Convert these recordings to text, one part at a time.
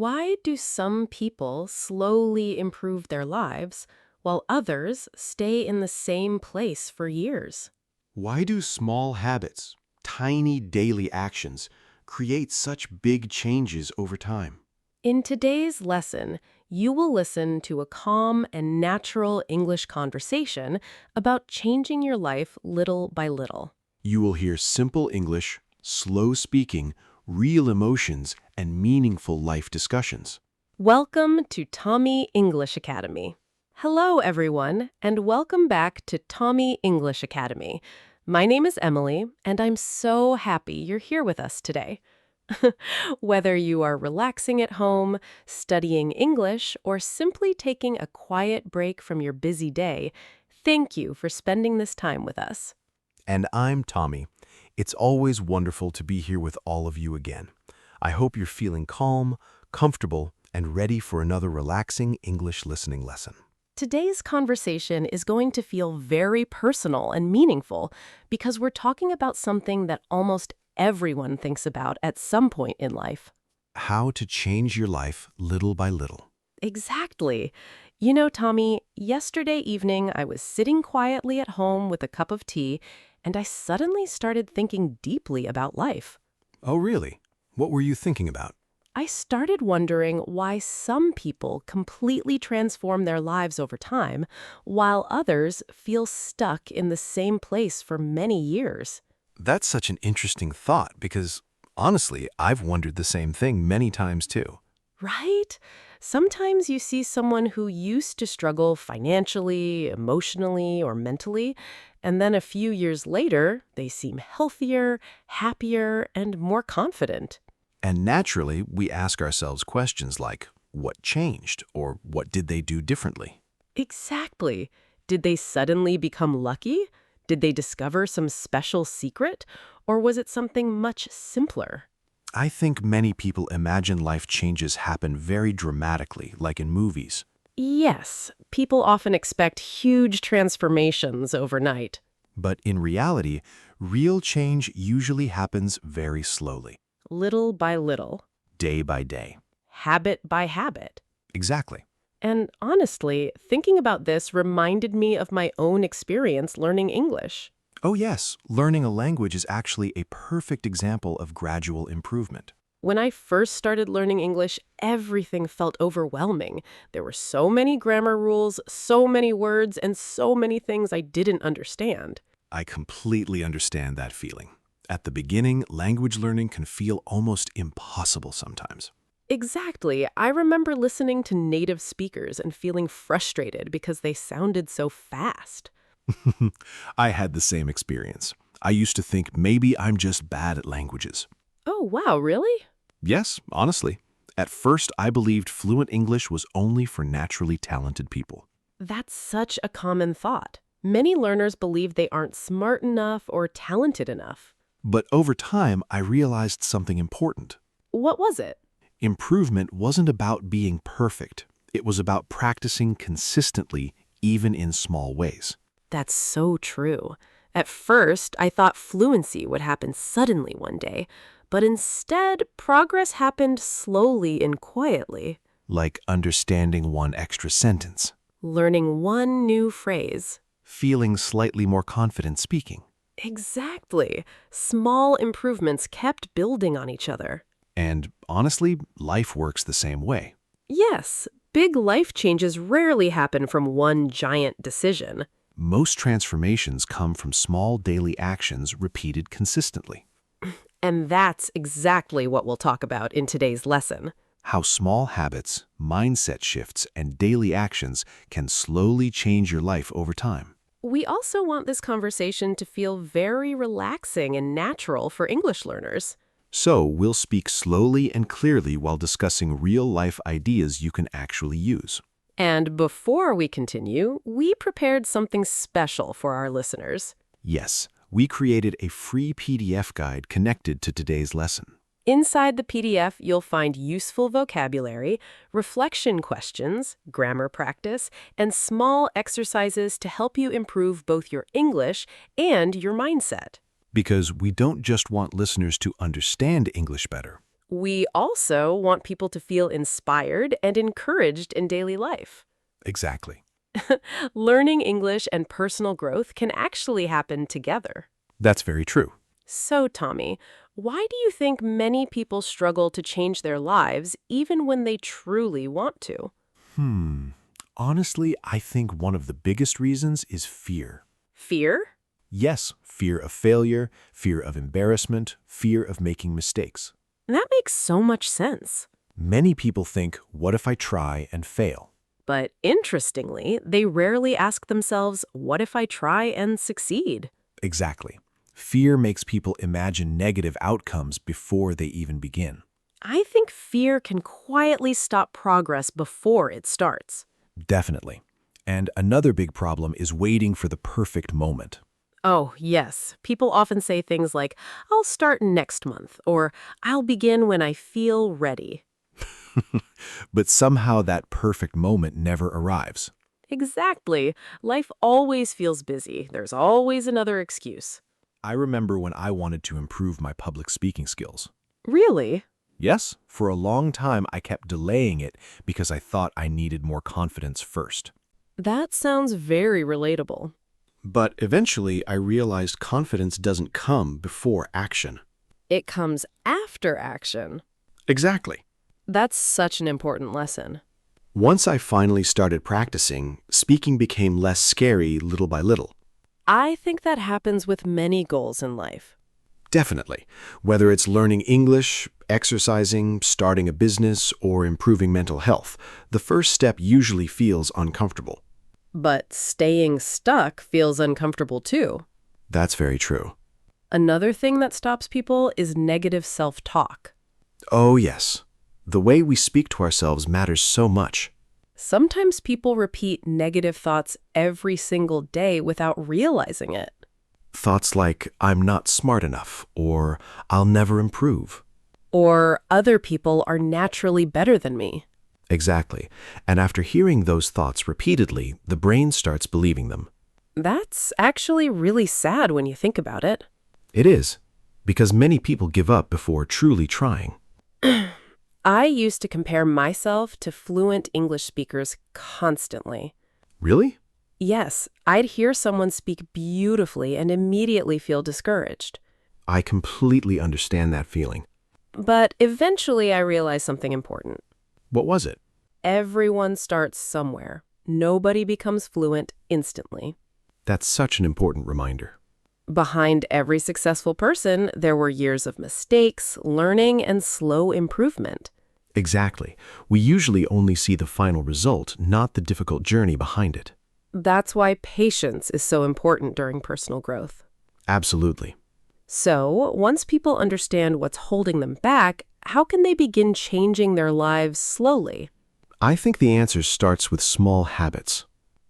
Why do some people slowly improve their lives while others stay in the same place for years? Why do small habits, tiny daily actions, create such big changes over time? In today's lesson, you will listen to a calm and natural English conversation about changing your life little by little. You will hear simple English, slow speaking, real emotions, and meaningful life discussions. Welcome to Tomy English Academy. Hello, everyone, and welcome back to Tomy English Academy. My name is Emily, and I'm so happy you're here with us today. Whether you are relaxing at home, studying English, or simply taking a quiet break from your busy day, thank you for spending this time with us. And I'm Tommy. It's always wonderful to be here with all of you again. I hope you're feeling calm, comfortable, and ready for another relaxing English listening lesson. Today's conversation is going to feel very personal and meaningful because we're talking about something that almost everyone thinks about at some point in life. How to change your life little by little. Exactly. You know, Tommy, yesterday evening I was sitting quietly at home with a cup of tea, and I suddenly started thinking deeply about life. Oh, really? What were you thinking about? I started wondering why some people completely transform their lives over time, while others feel stuck in the same place for many years. That's such an interesting thought because, honestly, I've wondered the same thing many times too. Right? Sometimes you see someone who used to struggle financially, emotionally, or mentally, and then a few years later, they seem healthier, happier, and more confident. And naturally, we ask ourselves questions like, what changed? Or what did they do differently? Exactly. Did they suddenly become lucky? Did they discover some special secret? Or was it something much simpler? I think many people imagine life changes happen very dramatically, like in movies. Yes, people often expect huge transformations overnight. But in reality, real change usually happens very slowly, Little by little, day by day. habit by habit. Exactly. And honestly, thinking about this reminded me of my own experience learning English. Oh yes, learning a language is actually a perfect example of gradual improvement. When I first started learning English, everything felt overwhelming. There were so many grammar rules, so many words, and so many things I didn't understand. I completely understand that feeling. At the beginning, language learning can feel almost impossible sometimes. Exactly. I remember listening to native speakers and feeling frustrated because they sounded so fast. I had the same experience. I used to think maybe I'm just bad at languages. Oh, wow, really? Yes, honestly. At first, I believed fluent English was only for naturally talented people. That's such a common thought. Many learners believe they aren't smart enough or talented enough. But over time, I realized something important. What was it? Improvement wasn't about being perfect. It was about practicing consistently, even in small ways. That's so true. At first, I thought fluency would happen suddenly one day, but instead, progress happened slowly and quietly. Like understanding one extra sentence, Learning one new phrase. feeling slightly more confident speaking. Exactly. Small improvements kept building on each other. And honestly, life works the same way. Yes, big life changes rarely happen from one giant decision. Most transformations come from small daily actions repeated consistently. And that's exactly what we'll talk about in today's lesson. How small habits, mindset shifts, and daily actions can slowly change your life over time. We also want this conversation to feel very relaxing and natural for English learners. So, we'll speak slowly and clearly while discussing real-life ideas you can actually use. And before we continue, we prepared something special for our listeners. Yes, we created a free PDF guide connected to today's lesson. Inside the PDF, you'll find useful vocabulary, reflection questions, grammar practice, and small exercises to help you improve both your English and your mindset. Because we don't just want listeners to understand English better. We also want people to feel inspired and encouraged in daily life. Exactly. Learning English and personal growth can actually happen together. That's very true. So, Tommy, why do you think many people struggle to change their lives even when they truly want to? Honestly, I think one of the biggest reasons is fear. Fear? Yes, fear of failure, fear of embarrassment, fear of making mistakes. That makes so much sense. Many people think, what if I try and fail? But interestingly, they rarely ask themselves, what if I try and succeed? Exactly. Fear makes people imagine negative outcomes before they even begin. I think fear can quietly stop progress before it starts. Definitely. And another big problem is waiting for the perfect moment. Oh, yes. People often say things like, I'll start next month, or I'll begin when I feel ready. But somehow that perfect moment never arrives. Exactly. Life always feels busy. There's always another excuse. I remember when I wanted to improve my public speaking skills. Really? Yes, for a long time I kept delaying it because I thought I needed more confidence first. That sounds very relatable. But eventually I realized confidence doesn't come before action. It comes after action. Exactly. That's such an important lesson. Once I finally started practicing, speaking became less scary little by little. I think that happens with many goals in life. Definitely. Whether it's learning English, exercising, starting a business, or improving mental health, the first step usually feels uncomfortable. But staying stuck feels uncomfortable too. That's very true. Another thing that stops people is negative self-talk. Oh, yes. The way we speak to ourselves matters so much. Sometimes people repeat negative thoughts every single day without realizing it. Thoughts like, I'm not smart enough, or I'll never improve. Or other people are naturally better than me. Exactly. And after hearing those thoughts repeatedly, the brain starts believing them. That's actually really sad when you think about it. It is, because many people give up before truly trying. I used to compare myself to fluent English speakers constantly. Really? Yes, I'd hear someone speak beautifully and immediately feel discouraged. I completely understand that feeling. But eventually I realized something important. What was it? Everyone starts somewhere. Nobody becomes fluent instantly. That's such an important reminder. Behind every successful person, there were years of mistakes, learning, and slow improvement. Exactly. We usually only see the final result, not the difficult journey behind it. That's why patience is so important during personal growth. Absolutely. So, once people understand what's holding them back, how can they begin changing their lives slowly? I think the answer starts with small habits.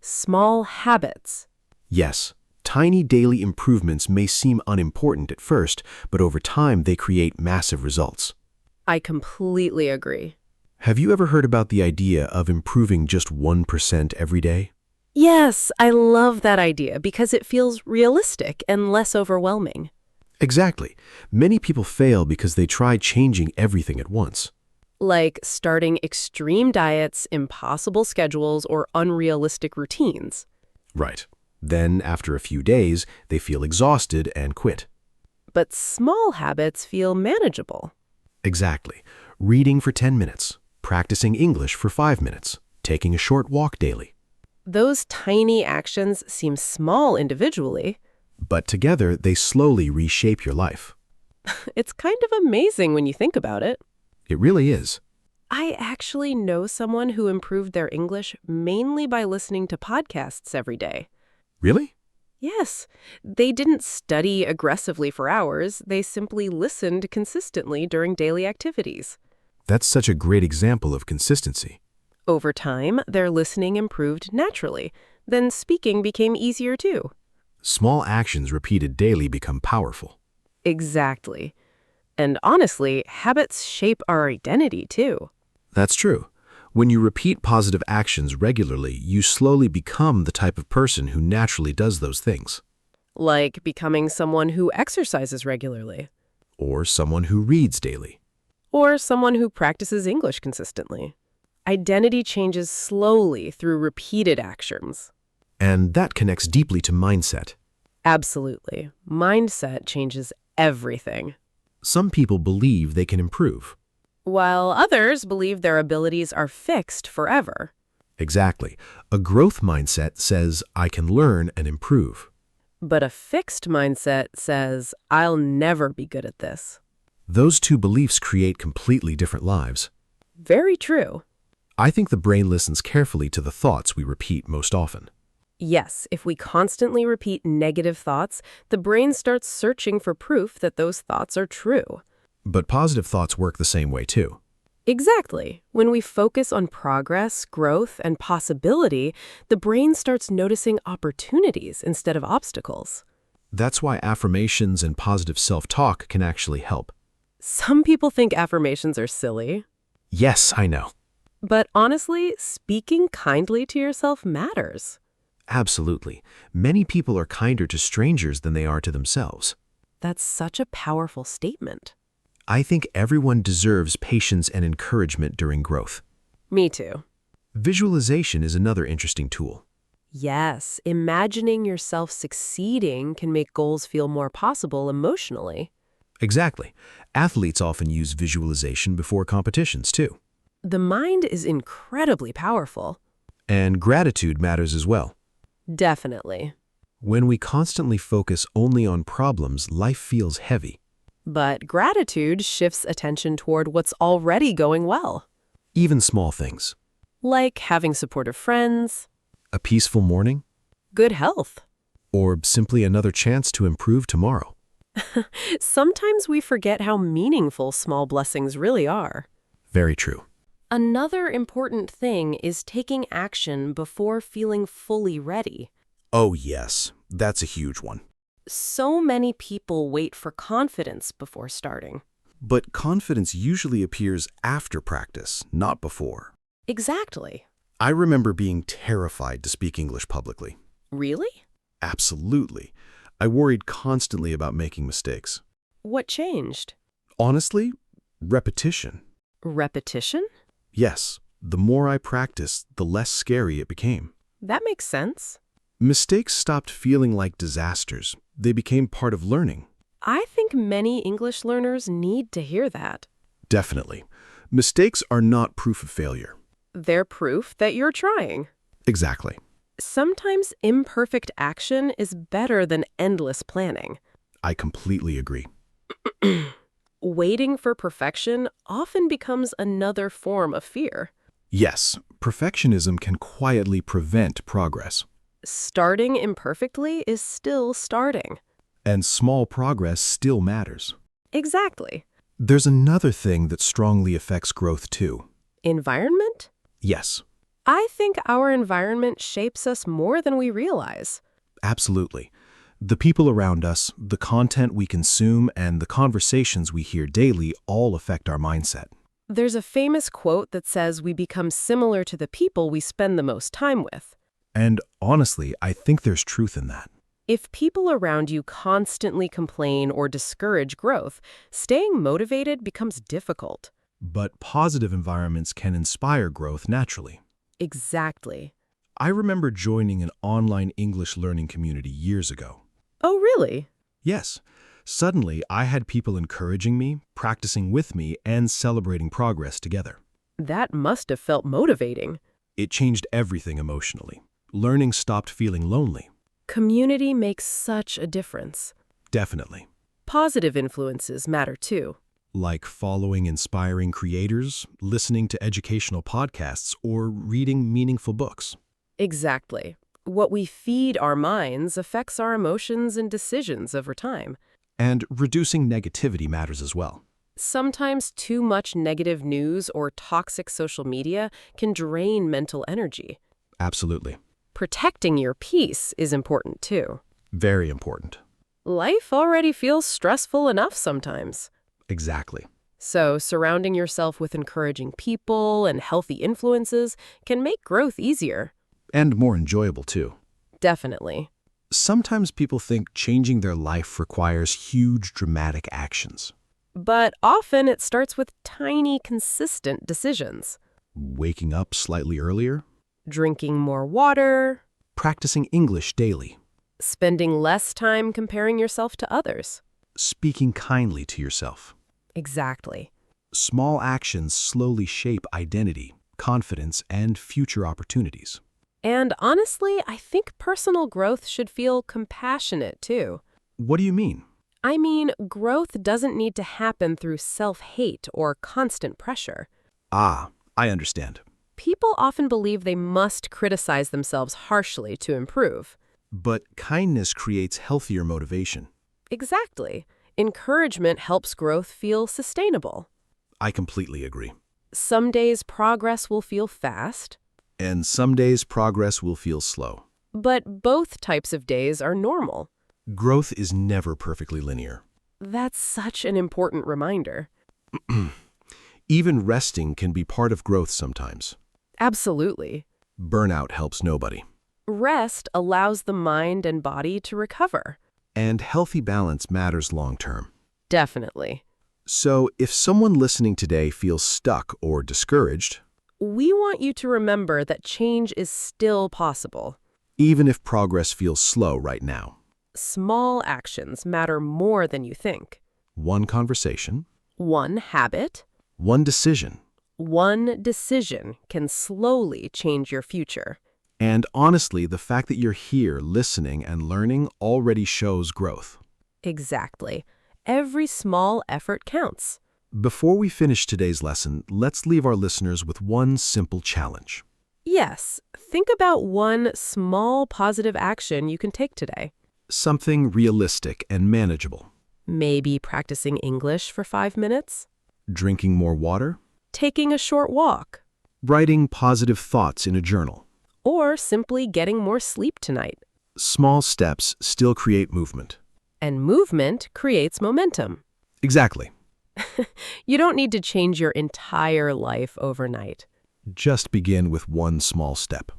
Small habits. Yes, tiny daily improvements may seem unimportant at first, but over time they create massive results. I completely agree. Have you ever heard about the idea of improving just 1% every day? Yes, I love that idea because it feels realistic and less overwhelming. Exactly. Many people fail because they try changing everything at once. Like starting extreme diets, impossible schedules, or unrealistic routines. Right. Then, after a few days, they feel exhausted and quit. But small habits feel manageable. Exactly. Reading for 10 minutes, practicing English for 5 minutes, taking a short walk daily. Those tiny actions seem small individually. But together, they slowly reshape your life. It's kind of amazing when you think about it. It really is. I actually know someone who improved their English mainly by listening to podcasts every day. Really? Yes, they didn't study aggressively for hours. They simply listened consistently during daily activities. That's such a great example of consistency. Over time, their listening improved naturally. Then speaking became easier too. Small actions repeated daily become powerful. Exactly. And honestly, habits shape our identity too. That's true. When you repeat positive actions regularly, you slowly become the type of person who naturally does those things. Like becoming someone who exercises regularly. Or someone who reads daily. or someone who practices English consistently. Identity changes slowly through repeated actions. And that connects deeply to mindset. Absolutely. Mindset changes everything. Some people believe they can improve. While others believe their abilities are fixed forever. Exactly. A growth mindset says, I can learn and improve. But a fixed mindset says, I'll never be good at this. Those two beliefs create completely different lives. Very true. I think the brain listens carefully to the thoughts we repeat most often. Yes, if we constantly repeat negative thoughts, the brain starts searching for proof that those thoughts are true. But positive thoughts work the same way too. Exactly. When we focus on progress, growth, and possibility, the brain starts noticing opportunities instead of obstacles. That's why affirmations and positive self-talk can actually help. Some people think affirmations are silly. Yes, I know. But honestly, speaking kindly to yourself matters. Absolutely. Many people are kinder to strangers than they are to themselves. That's such a powerful statement. I think everyone deserves patience and encouragement during growth. Me too. Visualization is another interesting tool. Yes, imagining yourself succeeding can make goals feel more possible emotionally. Exactly. Athletes often use visualization before competitions too. The mind is incredibly powerful. And gratitude matters as well. Definitely. When we constantly focus only on problems, life feels heavy. But gratitude shifts attention toward what's already going well. Even small things. Like having supportive friends, A peaceful morning, good health. or simply another chance to improve tomorrow. Sometimes we forget how meaningful small blessings really are. Very true. Another important thing is taking action before feeling fully ready. Oh yes, that's a huge one. So many people wait for confidence before starting. But confidence usually appears after practice, not before. Exactly. I remember being terrified to speak English publicly. Really? Absolutely. I worried constantly about making mistakes. What changed? Honestly, repetition. Repetition? Yes, the more I practiced, the less scary it became. That makes sense. Mistakes stopped feeling like disasters. They became part of learning. I think many English learners need to hear that. Definitely. Mistakes are not proof of failure. They're proof that you're trying. Exactly. Sometimes imperfect action is better than endless planning. I completely agree. Waiting for perfection often becomes another form of fear. Yes, perfectionism can quietly prevent progress. Starting imperfectly is still starting. And small progress still matters. Exactly. There's another thing that strongly affects growth too. Environment? Yes, I think our environment shapes us more than we realize. absolutely. The people around us, the content we consume, and the conversations we hear daily all affect our mindset. There's a famous quote that says we become similar to the people we spend the most time with. And honestly, I think there's truth in that. If people around you constantly complain or discourage growth, staying motivated becomes difficult. But positive environments can inspire growth naturally. Exactly. I remember joining an online English learning community years ago. Oh, really? Yes, suddenly I had people encouraging me, practicing with me, and celebrating progress together. That must have felt motivating. It changed everything emotionally. Learning stopped feeling lonely. Community makes such a difference. Definitely. Positive influences matter too. Like following inspiring creators, listening to educational podcasts, or reading meaningful books. Exactly. What we feed our minds affects our emotions and decisions over time. And reducing negativity matters as well. Sometimes too much negative news or toxic social media can drain mental energy. Absolutely. Protecting your peace is important too. Very important. Life already feels stressful enough sometimes. Exactly. So, surrounding yourself with encouraging people and healthy influences can make growth easier. And more enjoyable too. Definitely. Sometimes people think changing their life requires huge dramatic actions. But often it starts with tiny, consistent decisions. Waking up slightly earlier, Drinking more water, practicing English daily, spending less time comparing yourself to others. speaking kindly to yourself. Exactly. Small actions slowly shape identity, confidence, and future opportunities. And honestly, I think personal growth should feel compassionate too. What do you mean? I mean, growth doesn't need to happen through self-hate or constant pressure. Ah, I understand. People often believe they must criticize themselves harshly to improve. But kindness creates healthier motivation. Exactly. Encouragement helps growth feel sustainable. I completely agree. Some days progress will feel fast, And some days progress will feel slow. but both types of days are normal. Growth is never perfectly linear. That's such an important reminder. Even resting can be part of growth sometimes. Absolutely. Burnout helps nobody. Rest allows the mind and body to recover. And healthy balance matters long term. Definitely. So, if someone listening today feels stuck or discouraged, We want you to remember that change is still possible. even if progress feels slow right now, Small actions matter more than you think. one conversation, One habit, one decision, one decision can slowly change your future. and honestly, the fact that you're here listening and learning already shows growth. Exactly. Every small effort counts. Before we finish today's lesson, let's leave our listeners with one simple challenge. Yes, think about one small positive action you can take today. Something realistic and manageable. Maybe practicing English for 5 minutes, Drinking more water, taking a short walk, writing positive thoughts in a journal. or simply getting more sleep tonight. Small steps still create movement. And movement creates momentum. Exactly. You don't need to change your entire life overnight. Just begin with one small step.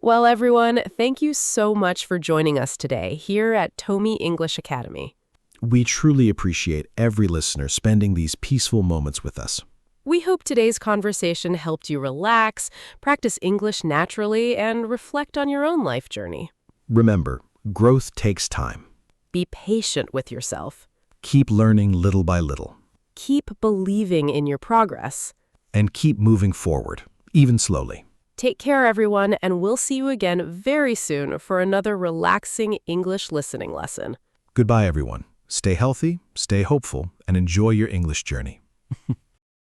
Well, everyone, thank you so much for joining us today here at Tomy English Academy. We truly appreciate every listener spending these peaceful moments with us. We hope today's conversation helped you relax, practice English naturally, and reflect on your own life journey. Remember, growth takes time. Be patient with yourself. Keep learning little by little. Keep believing in your progress. And keep moving forward, even slowly. Take care, everyone, and we'll see you again very soon for another relaxing English listening lesson. Goodbye, everyone. Stay healthy, stay hopeful, and enjoy your English journey.